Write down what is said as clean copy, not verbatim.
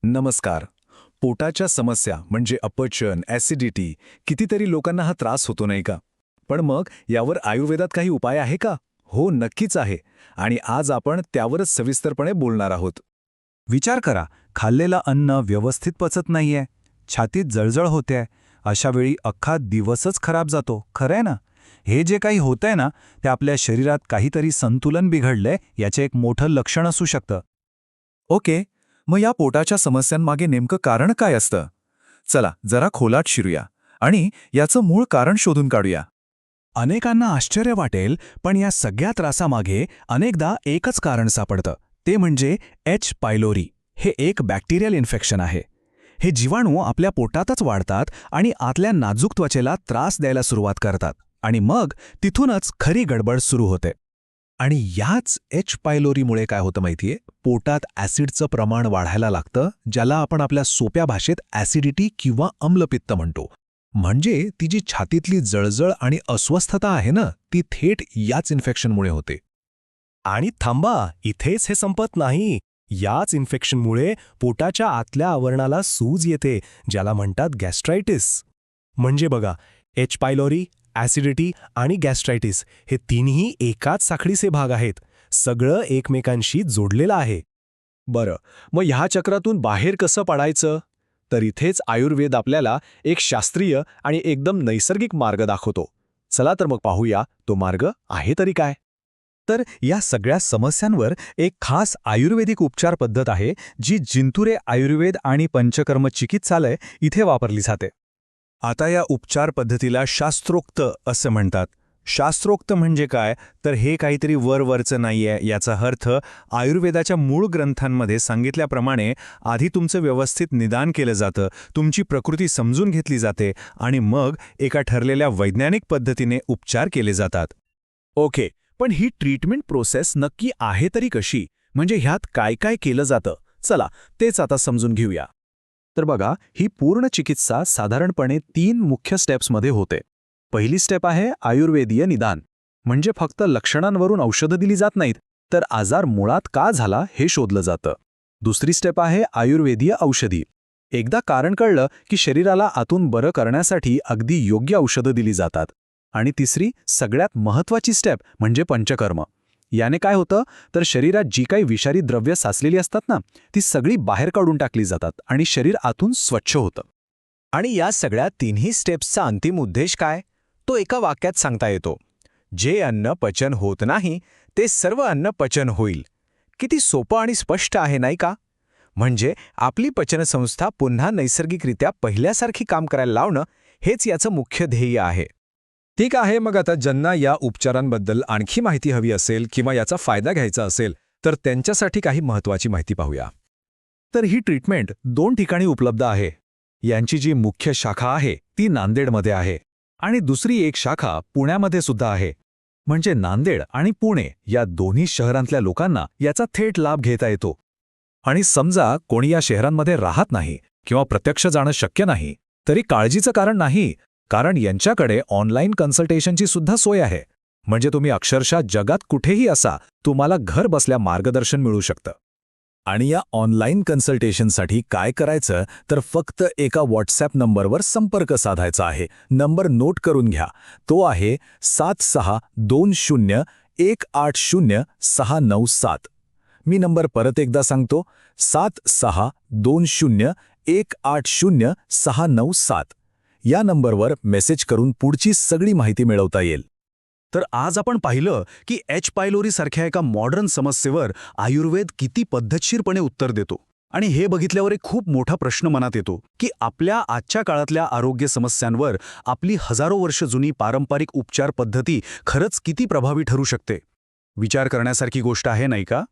नमस्कार. पोटाच्या समस्या म्हणजे अपचन, ॲसिडिटी कितीतरी लोकांना हा त्रास होतो नाही का? पण मग यावर आयुर्वेदात काही उपाय आहे का? हो, नक्कीच आहे. आणि आज आपण त्यावरच सविस्तरपणे बोलणार आहोत. विचार करा, खाल्लेलं अन्न व्यवस्थित पचत नाहीये, छातीत जळजळ होतेय, अशा वेळी अख्खा दिवसच खराब जातो. खरंय ना? हे जे काही होतंय ना, ते आपल्या शरीरात काहीतरी संतुलन बिघडलंय याचे एक मोठं लक्षण असू शकतं. ओके, मग या पोटाच्या समस्यांमागे नेमकं कारण काय असतं? चला जरा खोलात शिरूया आणि याचं मूळ कारण शोधून काढूया. अनेकांना आश्चर्य वाटेल, पण या सगळ्या त्रासामागे अनेकदा एकच कारण सापडतं. ते म्हणजे एच पायलोरी. हे एक बॅक्टेरियल इन्फेक्शन आहे. हे जीवाणू आपल्या पोटातच वाढतात आणि आतल्या नाजूक त्वचेला त्रास द्यायला सुरुवात करतात आणि मग तिथूनच खरी गडबड सुरू होते. आणि याच एच पायलोरीमुळे काय होतं माहितीये, पोटात ॲसिडचं प्रमाण वाढायला लागतं, ज्याला आपण आपल्या सोप्या भाषेत ॲसिडिटी किंवा अम्लपित्त म्हणतो. म्हणजे ती जी छातीतली जळजळ आणि अस्वस्थता आहे ना, ती थेट याच इन्फेक्शनमुळे होते. आणि थांबा, इथेच हे संपत नाही. याच इन्फेक्शनमुळे पोटाच्या आतल्या आवरणाला सूज येते, ज्याला म्हणतात गॅस्ट्रायटिस. म्हणजे बघा, एच पायलोरी, ॲसिडिटी आणि गॅस्ट्रायटिस हे तिन्ही एकाच साखळीचे भाग आहेत. सगळं एकमेकांशी जोडलेलं आहे. बरं, मग ह्या चक्रातून बाहेर कसं पडायचं? तर इथेच आयुर्वेद आपल्याला एक शास्त्रीय आणि एकदम नैसर्गिक मार्ग दाखवतो. चला तर मग पाहूया, तो मार्ग आहे तरी काय? तर या सगळ्या समस्यांवर एक खास आयुर्वेदिक उपचार पद्धत आहे, जी जिंतुरे आयुर्वेद आणि पंचकर्म चिकित्सालय इथे वापरली जाते. आता या उपचार पद्धतीला शास्त्रोक्त असं म्हणतात. शास्त्रोक्त म्हणजे काय? तर हे काहीतरी वरवरचं नाहीये. याचा अर्थ आयुर्वेदाच्या मूळ ग्रंथांमध्ये सांगितल्याप्रमाणे आधी तुमचं व्यवस्थित निदान केलं जातं, तुमची प्रकृती समजून घेतली जाते आणि मग एका ठरलेल्या वैज्ञानिक पद्धतीने उपचार केले जातात. ओके, पण ही ट्रीटमेंट प्रोसेस नक्की आहे तरी कशी? म्हणजे ह्यात काय काय केलं जातं? चला तेच आता समजून घेऊया. तर बघा, ही पूर्ण चिकित्सा साधारणपणे 3 मुख्य स्टेप्समध्ये होते. पहिली स्टेप आहे आयुर्वेदीय निदान. म्हणजे फक्त लक्षणांवरून औषधं दिली जात नाहीत, तर आजार मुळात का झाला हे शोधलं जातं. दुसरी स्टेप आहे आयुर्वेदीय औषधी. एकदा कारण कळलं की शरीराला आतून बरं करण्यासाठी अगदी योग्य औषधं दिली जातात. आणि तिसरी सगळ्यात महत्त्वाची स्टेप म्हणजे पंचकर्म. याने काय होतं, तर शरीरात जी काही विषारी द्रव्य साचलेली असतात ना, ती सगळी बाहेर काढून टाकली जातात आणि शरीर आतून स्वच्छ होतं. आणि या सगळ्या तिन्ही स्टेप्सचा अंतिम उद्देश काय? तो एका वाक्यात सांगता येतो. जे अन्न पचन होत नाही, ते सर्व अन्न पचन होईल. किती सोपं आणि स्पष्ट आहे नाही का? म्हणजे आपली पचनसंस्था पुन्हा नैसर्गिकरित्या पहिल्यासारखी काम करायला लावणं, हेच याचं मुख्य ध्येय आहे. ठीक आहे, मग आता ज्यांना या उपचारांबद्दल आणखी माहिती हवी असेल किंवा याचा फायदा घ्यायचा असेल, तर त्यांच्यासाठी काही महत्त्वाची माहिती पाहूया. तर ही ट्रीटमेंट 2 ठिकाणी उपलब्ध आहे. यांची जी मुख्य शाखा आहे ती नांदेडमध्ये आहे आणि दुसरी एक शाखा पुण्यामध्ये सुद्धा आहे. म्हणजे नांदेड आणि पुणे या दोन्ही शहरांतल्या लोकांना याचा थेट लाभ घेता येतो. आणि समजा कोणी या शहरांमध्ये राहत नाही किंवा प्रत्यक्ष जाणं शक्य नाही, तरी काळजीचं कारण नाही, कारण यांच्याकडे ऑनलाईन कन्सल्टेशनची सुद्धा सोय आहे. म्हणजे तुम्ही अक्षरशः जगात कुठेही असा, तुम्हाला घर बसल्या मार्गदर्शन मिळू शकतं. आणि या ऑनलाईन कन्सल्टेशनसाठी काय करायचं, तर फक्त एका व्हॉट्सॲप नंबरवर संपर्क साधायचा आहे. नंबर नोट करून घ्या. तो आहे 7620180697. मी नंबर परत एकदा सांगतो, 7620180697. या नंबरवर मेसेज करून पुढची सगळी माहिती मिळवता येईल. तर आज आपण पाहिलं की एच पायलोरी सारख्या एका मॉडर्न समस्येवर आयुर्वेद किती पद्धतशीरपणे उत्तर देतो. आणि हे बघितल्यावर एक खूप मोठा प्रश्न मनात येतो की आपल्या आजच्या काळातल्या आरोग्य समस्यांवर आपली हजारो वर्ष जुनी पारंपरिक उपचार पद्धती खरंच किती प्रभावी ठरू शकते. विचार करण्यासारखी गोष्ट आहे नाही का?